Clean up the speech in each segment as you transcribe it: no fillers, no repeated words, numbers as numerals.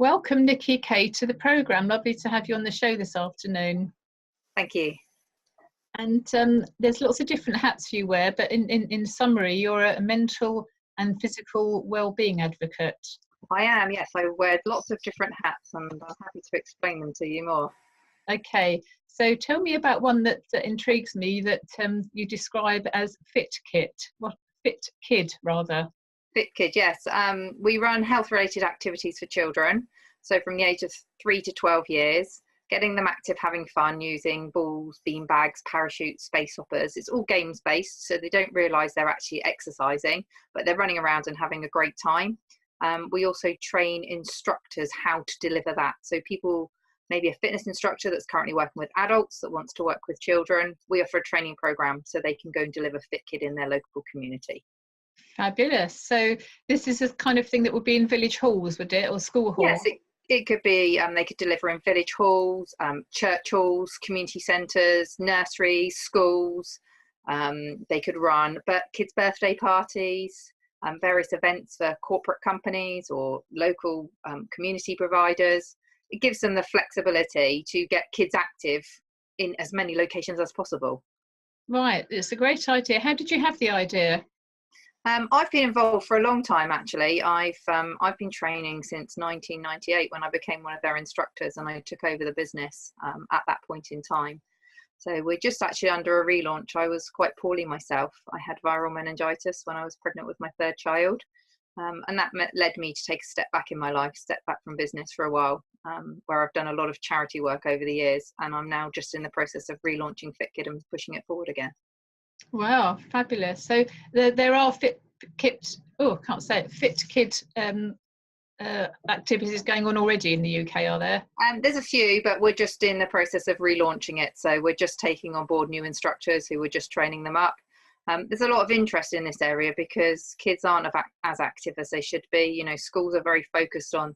Welcome, Nicky Kay, to the programme. Lovely to have you on the show this afternoon. Thank you. And there's lots of different hats you wear, but in summary, you're a mental and physical well-being advocate. I am, yes. I wear lots of different hats and I'm happy to explain them to you more. Okay, so tell me about one that intrigues me that you describe as Fit Kit. What Fit Kid, rather? Fit Kid, yes. We run health-related activities for children. So from the age of 3 to 12 years, getting them active, having fun, using balls, bean bags, parachutes, space hoppers. It's all games-based, so they don't realise they're actually exercising, but they're running around and having a great time. We also train instructors how to deliver that. So people, maybe a fitness instructor that's currently working with adults that wants to work with children, we offer a training program so they can go and deliver Fit Kid in their local community. Fabulous. So this is a kind of thing that would be in village halls, would it, or school halls? Yes, it could be, they could deliver in village halls, church halls, community centres, nurseries, schools. They could run kids' birthday parties, various events for corporate companies or local community providers. It gives them the flexibility to get kids active in as many locations as possible. Right, it's a great idea. How did you have the idea? I've been involved for a long time, actually. I've been training since 1998 when I became one of their instructors and I took over the business at that point in time. So we're just actually under a relaunch. I was quite poorly myself. I had viral meningitis when I was pregnant with my third child. And that led me to take a step back in my life, step back from business for a while, where I've done a lot of charity work over the years. And I'm now just in the process of relaunching Fit Kid and pushing it forward again. Wow, fabulous. So there are Fit Kid activities going on already in the UK, are there? There's a few, but we're just in the process of relaunching it. So we're just taking on board new instructors who are just training them up. There's a lot of interest in this area because kids aren't as active as they should be. You know, schools are very focused on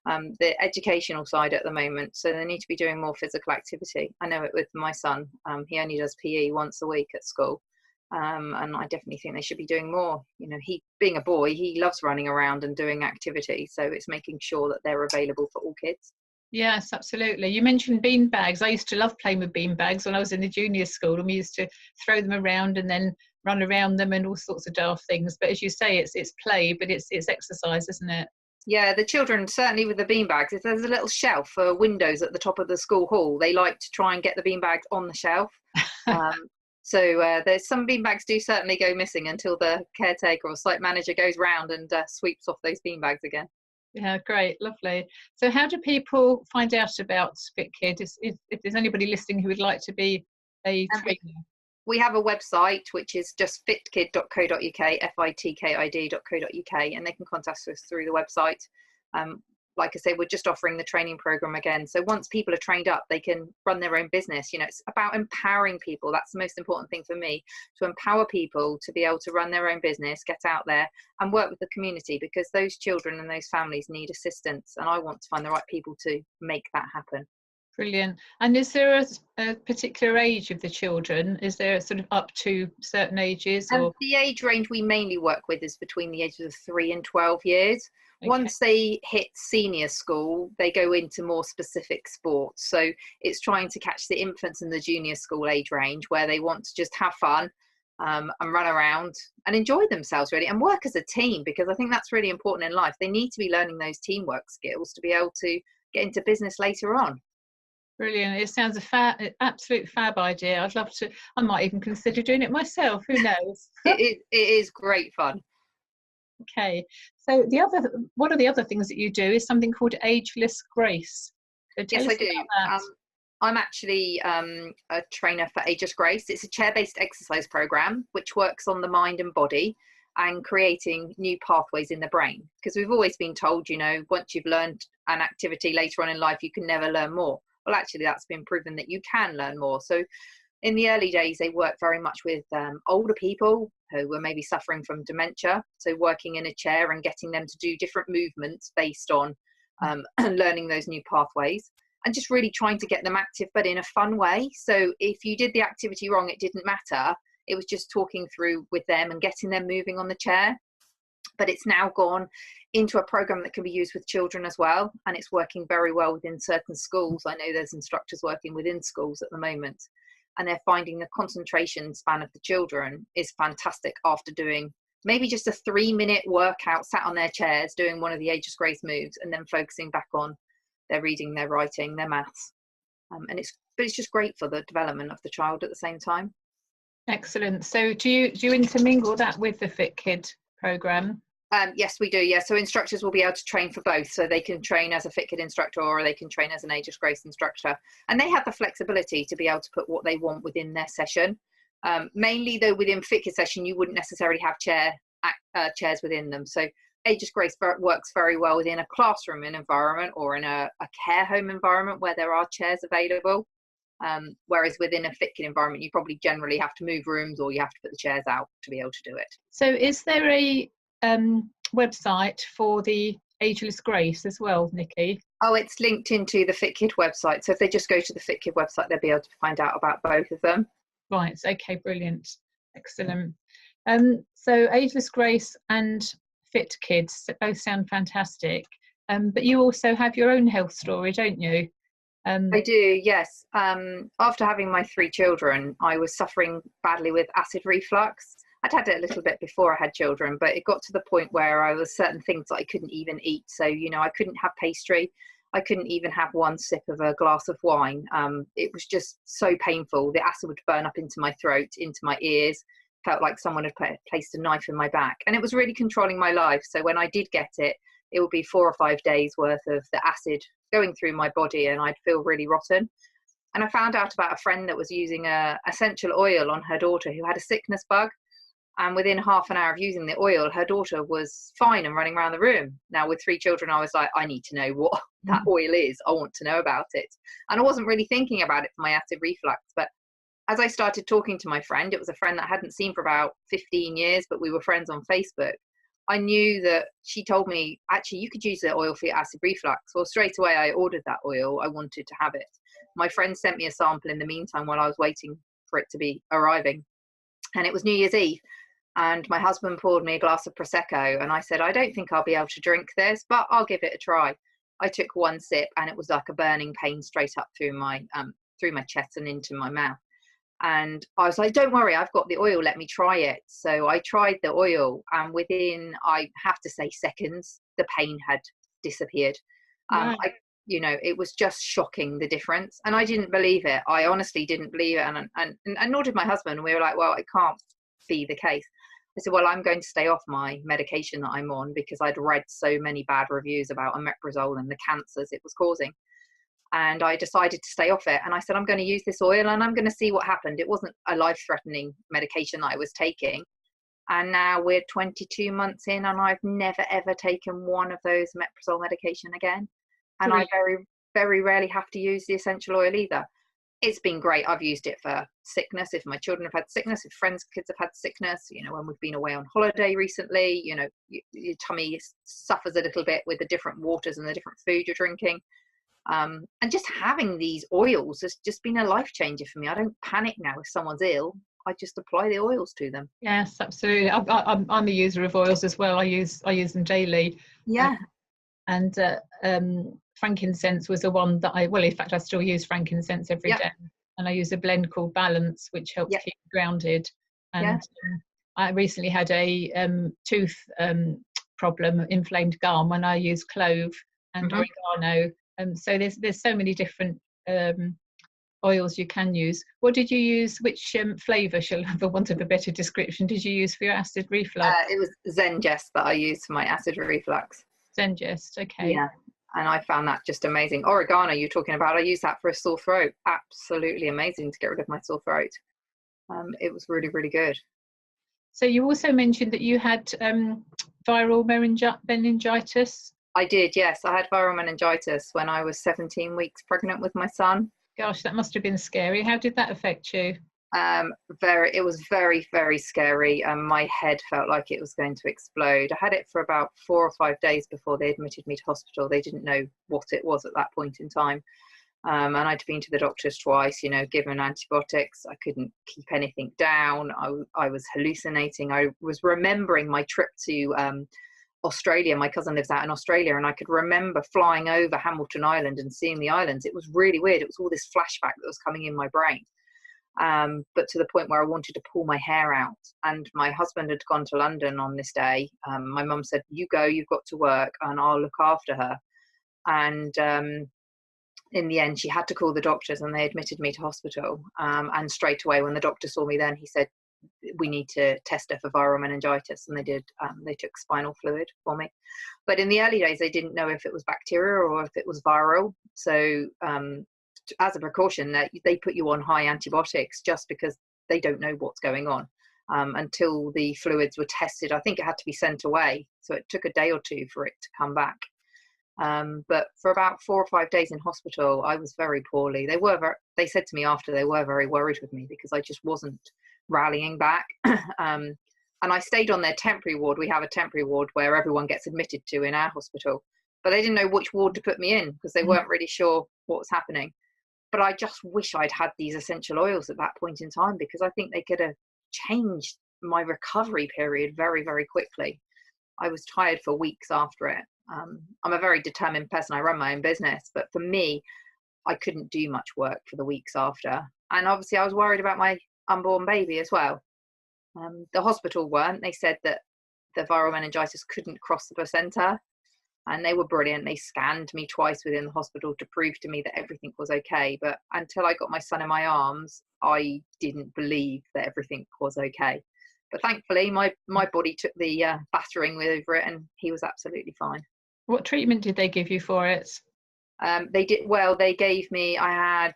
the educational side at the moment, so they need to be doing more physical activity. I know it with my son. He only does PE once a week at school. And I definitely think they should be doing more. You know, he, being a boy, he loves running around and doing activity. So it's making sure that they're available for all kids. Yes, absolutely. You mentioned bean bags. I used to love playing with bean bags when I was in the junior school, and we used to throw them around and then run around them and all sorts of daft things. But as you say, it's play, but it's exercise, isn't it? Yeah, the children, certainly with the bean bags, if there's a little shelf for windows at the top of the school hall, they like to try and get the bean bags on the shelf. So there's some bean bags do certainly go missing until the caretaker or site manager goes round and sweeps off those bean bags again. Yeah, great, lovely. So how do people find out about Fit Kid? If there's anybody listening who would like to be a trainer? We have a website which is just fitkid.co.uk, fitkid.co.uk, and they can contact us through the website. Like I say, we're just offering the training program again. So once people are trained up, they can run their own business. You know, it's about empowering people. That's the most important thing for me, to empower people to be able to run their own business, get out there and work with the community, because those children and those families need assistance. And I want to find the right people to make that happen. Brilliant. And is there a particular age of the children? Is there sort of up to certain ages? Or the age range we mainly work with is between the ages of 3 and 12 years. Okay. Once they hit senior school, they go into more specific sports. So it's trying to catch the infants in the junior school age range where they want to just have fun and run around and enjoy themselves, really, and work as a team, because I think that's really important in life. They need to be learning those teamwork skills to be able to get into business later on. Brilliant. It sounds absolute fab idea. I'd love to, I might even consider doing it myself. Who knows? It is great fun. Okay. So one of the other things that you do is something called Ageless Grace. So yes, I do. I'm actually a trainer for Ageless Grace. It's a chair-based exercise program which works on the mind and body and creating new pathways in the brain. Because we've always been told, you know, once you've learned an activity later on in life, you can never learn more. Well, actually, that's been proven that you can learn more. So in the early days, they worked very much with older people who were maybe suffering from dementia. So working in a chair and getting them to do different movements based on learning those new pathways, and just really trying to get them active, but in a fun way. So if you did the activity wrong, it didn't matter. It was just talking through with them and getting them moving on the chair. but it's now gone into a program that can be used with children as well, and it's working very well within certain schools. I know there's instructors working within schools at the moment, and they're finding the concentration span of the children is fantastic after doing maybe just a 3-minute workout, sat on their chairs doing one of the Ageless Grace moves, and then focusing back on their reading, their writing, their maths. And it's just great for the development of the child at the same time. Excellent. So do you intermingle that with the Fit Kid program? Yes, we do. Yeah, so instructors will be able to train for both, so they can train as a Fit Kid instructor, or they can train as an Ageless Grace instructor, and they have the flexibility to be able to put what they want within their session. Mainly though, within Fit Kid session, you wouldn't necessarily have chairs within them. So Ageless Grace works very well within a classroom environment or in a care home environment where there are chairs available. Whereas within a Fit Kid environment, you probably generally have to move rooms, or you have to put the chairs out to be able to do it. So is there a website for the Ageless Grace as well, Nicky? Oh, it's linked into the Fit Kid website. So if they just go to the Fit Kid website, they'll be able to find out about both of them. Right, okay, brilliant. Excellent. So Ageless Grace and Fit Kids both sound fantastic. But you also have your own health story, don't you? I do, yes. After having my 3 children, I was suffering badly with acid reflux. I'd had it a little bit before I had children, but it got to the point where I was certain things that I couldn't even eat. So, I couldn't have pastry. I couldn't even have one sip of a glass of wine. It was just so painful. The acid would burn up into my throat, into my ears. Felt like someone had placed a knife in my back. And it was really controlling my life. So when I did get it, it would be 4 or 5 days worth of the acid going through my body, and I'd feel really rotten. And I found out about a friend that was using a essential oil on her daughter who had a sickness bug. And within half an hour of using the oil, her daughter was fine and running around the room. Now, with 3 children, I was like, I need to know what that oil is. I want to know about it. And I wasn't really thinking about it for my acid reflux. But as I started talking to my friend, it was a friend that I hadn't seen for about 15 years, but we were friends on Facebook. I knew that she told me, actually, you could use the oil for your acid reflux. Well, straight away, I ordered that oil. I wanted to have it. My friend sent me a sample in the meantime while I was waiting for it to be arriving. And it was New Year's Eve. And my husband poured me a glass of Prosecco, and I said, I don't think I'll be able to drink this, but I'll give it a try. I took one sip, and it was like a burning pain straight up through my chest and into my mouth. And I was like, don't worry, I've got the oil, let me try it. So I tried the oil, and within, I have to say, seconds, the pain had disappeared. Right. It was just shocking, the difference. And I didn't believe it. I honestly didn't believe it. And nor did my husband. We were like, well, it can't be the case. I said, well, I'm going to stay off my medication that I'm on, because I'd read so many bad reviews about omeprazole and the cancers it was causing. And I decided to stay off it. And I said, I'm going to use this oil and I'm going to see what happened. It wasn't a life-threatening medication that I was taking. And now we're 22 months in, and I've never, ever taken one of those omeprazole medication again. And I very, very rarely have to use the essential oil either. It's been great. I've used it for sickness. If my children have had sickness, if friends' kids have had sickness, when we've been away on holiday recently, your tummy suffers a little bit with the different waters and the different food you're drinking. And just having these oils has just been a life changer for me. I don't panic now if someone's ill. I just apply the oils to them. Yes, absolutely. I'm a user of oils as well. I use them daily. Yeah. And frankincense was the one that in fact, I still use frankincense every day. And I use a blend called Balance, which helps keep me grounded. And I recently had a tooth problem, inflamed gum, and I use clove and oregano. So there's so many different oils you can use. What did you use? Which flavour, for want of a better description, did you use for your acid reflux? It was Zengest that I used for my acid reflux. Zengest, okay. Yeah, and I found that just amazing. Oregano you're talking about, I use that for a sore throat. Absolutely amazing to get rid of my sore throat. It was really, really good. So you also mentioned that you had viral meningitis. I did, yes. I had viral meningitis when I was 17 weeks pregnant with my son. Gosh, that must have been scary. How did that affect you? It was very, very scary. My head felt like it was going to explode. I had it for about 4 or 5 days before they admitted me to hospital. They didn't know what it was at that point in time. And I'd been to the doctors twice, given antibiotics. I couldn't keep anything down. I was hallucinating. I was remembering my trip to Australia. My cousin lives out in Australia, and I could remember flying over Hamilton Island and seeing the islands. It was really weird. It was all this flashback that was coming in my brain. But to the point where I wanted to pull my hair out. And my husband had gone to London on this day. My mum said, "You go, you've got to work, and I'll look after her." And in the end, she had to call the doctors, and they admitted me to hospital. And straight away, when the doctor saw me then, he said, "We need to test her for viral meningitis." And they did. They took spinal fluid for me. But in the early days, they didn't know if it was bacterial or if it was viral. So as a precaution, they put you on high antibiotics just because they don't know what's going on until the fluids were tested. I think it had to be sent away. So it took a day or two for it to come back. But for about 4 or 5 days in hospital, I was very poorly. They said to me after, they were very worried with me because I just wasn't rallying back. And I stayed on their temporary ward. We have a temporary ward where everyone gets admitted to in our hospital, but they didn't know which ward to put me in because they weren't really sure what was happening. But I just wish I'd had these essential oils at that point in time, because I think they could have changed my recovery period very, very quickly. I was tired for weeks after it. I'm a very determined person. I run my own business, but for me, I couldn't do much work for the weeks after. And obviously I was worried about my unborn baby as well. The hospital weren't. They said that the viral meningitis couldn't cross the placenta, and they were brilliant. They scanned me twice within the hospital to prove to me that everything was okay. But until I got my son in my arms, I didn't believe that everything was okay. But thankfully, my body took the battering over it, and he was absolutely fine. What treatment did they give you for it? They did well. They gave me, I had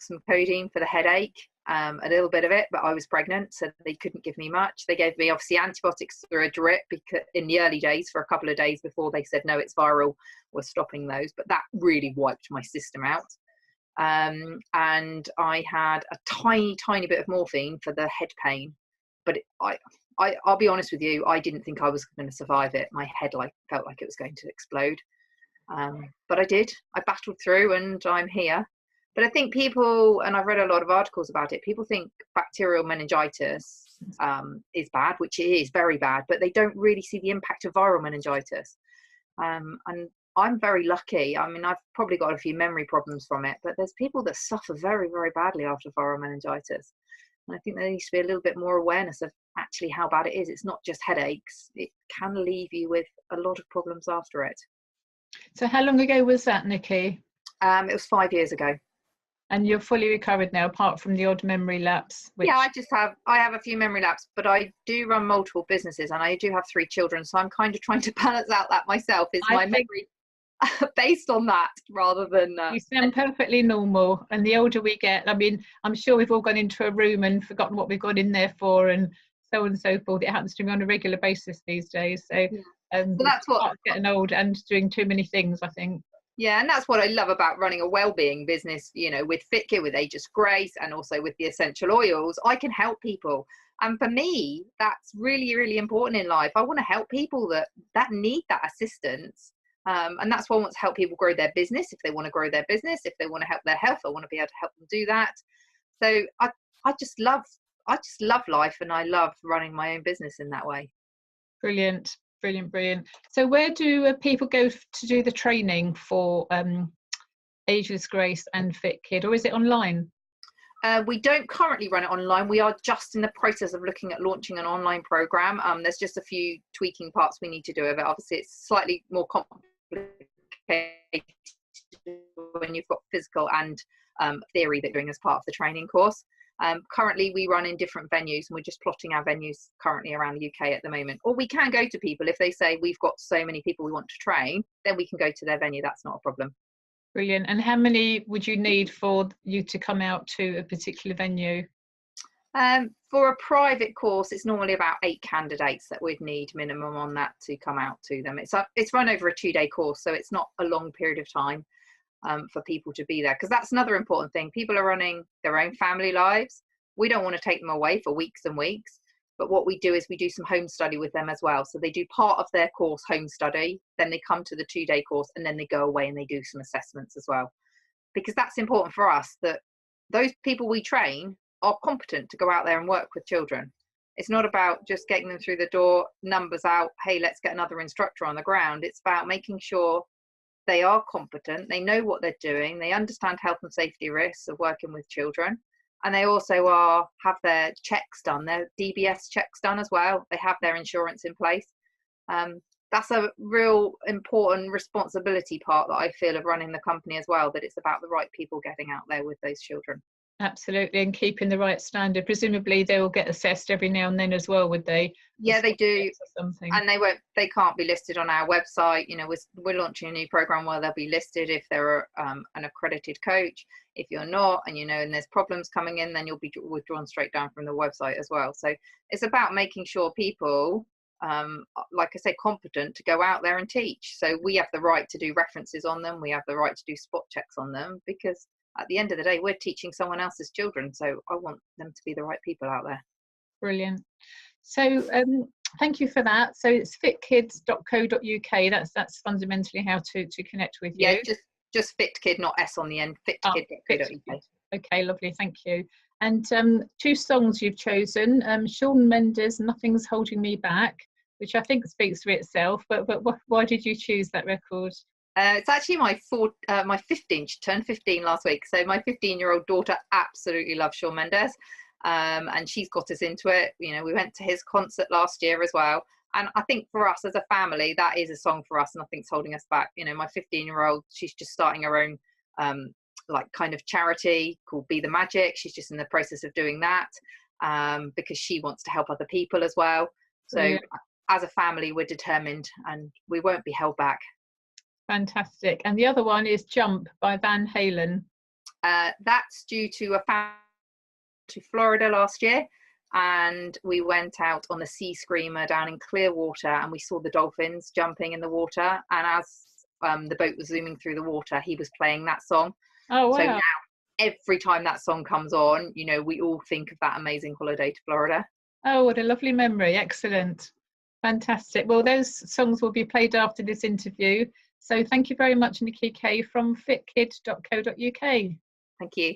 some codeine for the headache, a little bit of it, but I was pregnant, so they couldn't give me much. They gave me obviously antibiotics through a drip because in the early days, for a couple of days before they said no, it's viral, was stopping those, but that really wiped my system out. And I had a tiny bit of morphine for the head pain, but I'll be honest with you, I didn't think I was going to survive it. My head felt like it was going to explode. But I did. I battled through, and I'm here. But I think people, and I've read a lot of articles about it, people think bacterial meningitis is bad, which it is very bad, but they don't really see the impact of viral meningitis. And I'm very lucky. I mean, I've probably got a few memory problems from it, but there's people that suffer very, very badly after viral meningitis. And I think there needs to be a little bit more awareness of actually how bad it is. It's not just headaches. It can leave you with a lot of problems after it. So how long ago was that, Nicky? It was 5 years ago. And you're fully recovered now, apart from the odd memory lapse? Yeah, I have a few memory lapse, but I do run multiple businesses, and I do have 3 children, so I'm kind of trying to balance out that myself. Is my memory based on that rather than... You sound perfectly normal, and the older we get, I mean, I'm sure we've all gone into a room and forgotten what we've gone in there for, and so on and so forth. It happens to me on a regular basis these days. So that's what getting old and doing too many things, I think. Yeah, and that's what I love about running a well-being business, with FitKit, with Age's Grace, and also with the essential oils. I can help people. And for me, that's really, really important in life. I want to help people that need that assistance. And that's why I want to help people grow their business. If they want to grow their business, if they want to help their health, I want to be able to help them do that. So I just love life, and I love running my own business in that way. Brilliant. So where do people go to do the training for Age's Grace and FitKid, or is it online? We don't currently run it online. We are just in the process of looking at launching an online program. There's just a few tweaking parts we need to do of it. Obviously, it's slightly more complicated when you've got physical and theory that you're doing as part of the training course. Currently we run in different venues, and we're just plotting our venues currently around the UK at the moment. Or we can go to people if they say we've got so many people we want to train, then we can go to their venue. That's not a problem. Brilliant. And how many would you need for you to come out to a particular venue? For a private course, it's normally about 8 candidates that we'd need minimum on that to come out to them. It's run over a 2-day course, so it's not a long period of time for people to be there, because that's another important thing. People are running their own family lives. We don't want to take them away for weeks and weeks, but what we do is we do some home study with them as well. So they do part of their course home study, then they come to the 2-day course, and then they go away and they do some assessments as well. because that's important for us, that those people we train are competent to go out there and work with children. It's not about just getting them through the door, numbers out, hey, let's get another instructor on the ground. It's about making sure they are competent, they know what they're doing, they understand health and safety risks of working with children, and they also have their checks done, their DBS checks done as well. They have their insurance in place. That's a real important responsibility part that I feel of running the company as well, that it's about the right people getting out there with those children. Absolutely, and keeping the right standard. Presumably they will get assessed every now and then as well, would they? Yeah, they do. And they can't be listed on our website. You know, we're launching a new program where they'll be listed if they're an accredited coach. If you're not, and and there's problems coming in, then you'll be withdrawn straight down from the website as well. So it's about making sure people, like I say, competent to go out there and teach. So we have the right to do references on them. We have the right to do spot checks on them, because at the end of the day, we're teaching someone else's children. So I want them to be the right people out there. Brilliant. So thank you for that. So it's fitkids.co.uk. That's fundamentally how to connect with you. Yeah, just FitKid, not S on the end. Fitkid.co.uk. Okay, lovely. Thank you. And 2 songs you've chosen. Shawn Mendes, Nothing's Holding Me Back, which I think speaks for itself. But why did you choose that record? It's actually my 15. She turned 15 last week. So my 15-year-old daughter absolutely loves Shawn Mendes. And she's got us into it. We went to his concert last year as well. And I think for us as a family, that is a song for us. Nothing's holding us back. My 15-year-old, she's just starting her own kind of charity called Be the Magic. She's just in the process of doing that because she wants to help other people as well. So as a family, we're determined and we won't be held back. Fantastic. And the other one is Jump by Van Halen. That's due to a family to Florida last year, and we went out on the Sea Screamer down in Clearwater, and we saw the dolphins jumping in the water, and as the boat was zooming through the water, he was playing that song. Oh wow. So now every time that song comes on, we all think of that amazing holiday to Florida. Oh, what a lovely memory. Excellent. Fantastic. Well, those songs will be played after this interview. So thank you very much, Nicky Kay from fitkid.co.uk. Thank you.